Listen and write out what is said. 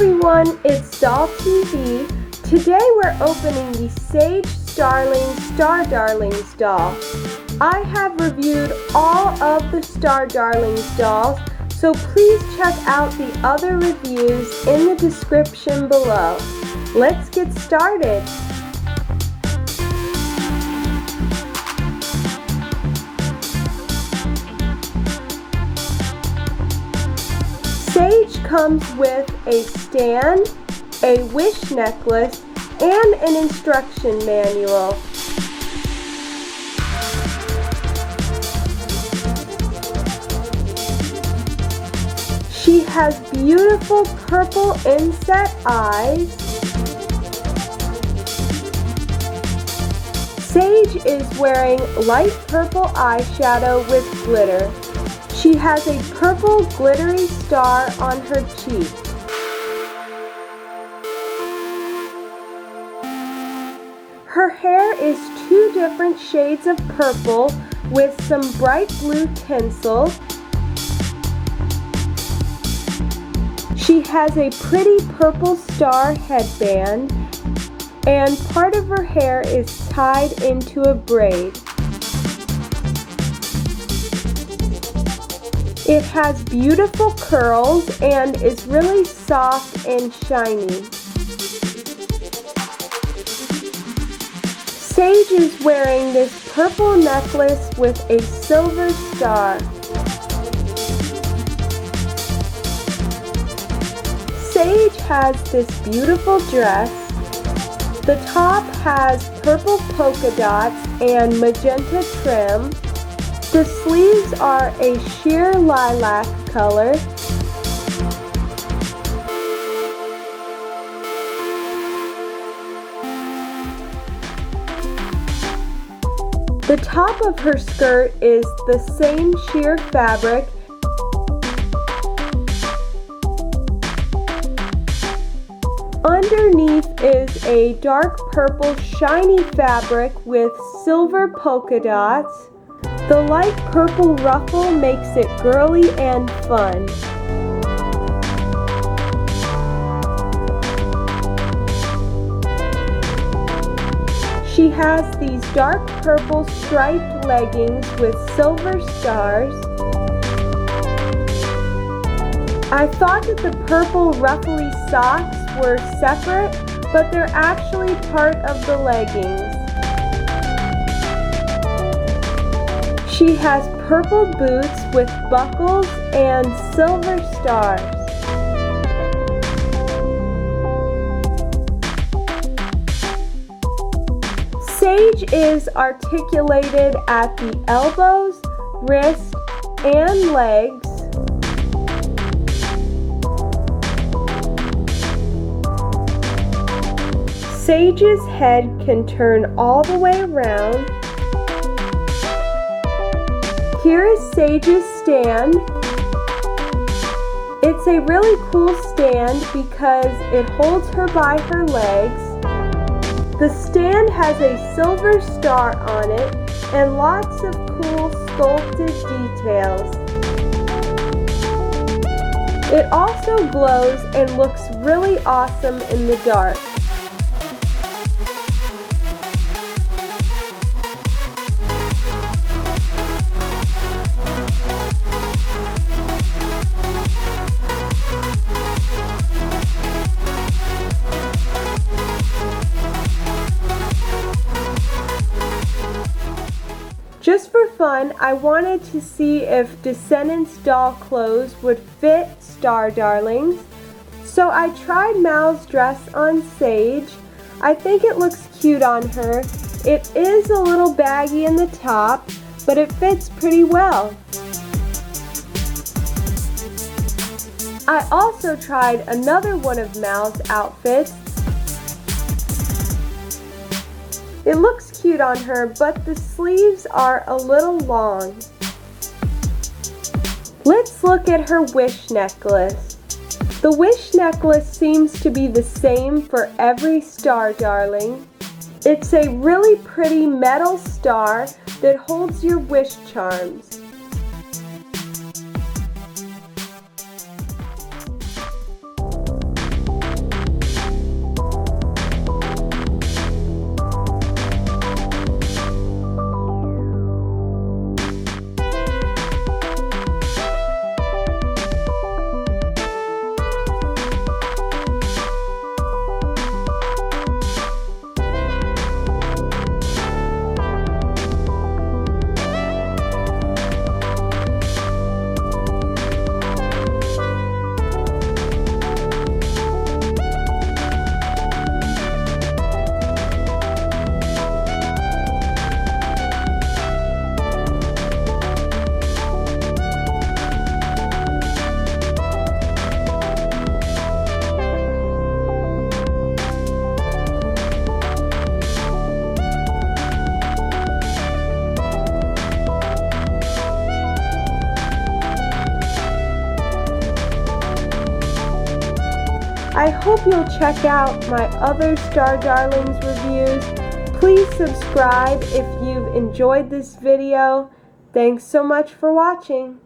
everyone, it's Doll TV. Today we're opening the Sage Starling Star Darlings doll. I have reviewed all of the Star Darlings dolls, so please check out the other reviews in the description below. Let's get started. Sage comes with a stand, a wish necklace, and an instruction manual. She has beautiful purple inset eyes. Sage is wearing light purple eyeshadow with glitter. She has a purple glittery star on her cheek. Her hair is two different shades of purple with some bright blue tinsel. She has a pretty purple star headband, and part of her hair is tied into a braid. It has beautiful curls and is really soft and shiny. Sage is wearing this purple necklace with a silver star. Sage has this beautiful dress. The top has purple polka dots and magenta trim. The sleeves are a sheer lilac color. The top of her skirt is the same sheer fabric. Underneath is a dark purple shiny fabric with silver polka dots. The light purple ruffle makes it girly and fun. She has these dark purple striped leggings with silver stars. I thought that the purple ruffly socks were separate, but they're actually part of the leggings. She has purple boots with buckles and silver stars. Sage is articulated at the elbows, wrists, and legs. Sage's head can turn all the way around. Here is Sage's stand. It's a really cool stand because it holds her by her legs. The stand has a silver star on it and lots of cool sculpted details. It also glows and looks really awesome in the dark. Just for fun, I wanted to see if Descendants doll clothes would fit Star Darlings, so I tried Mal's dress on Sage. I think it looks cute on her. It is a little baggy in the top, but it fits pretty well. I also tried another one of Mal's outfits. It looks cute on her, but the sleeves are a little long. Let's look at her wish necklace. The wish necklace seems to be the same for every Star Darling. It's a really pretty metal star that holds your wish charms. I hope you'll check out my other Star Darlings reviews. Please subscribe if you've enjoyed this video. Thanks so much for watching.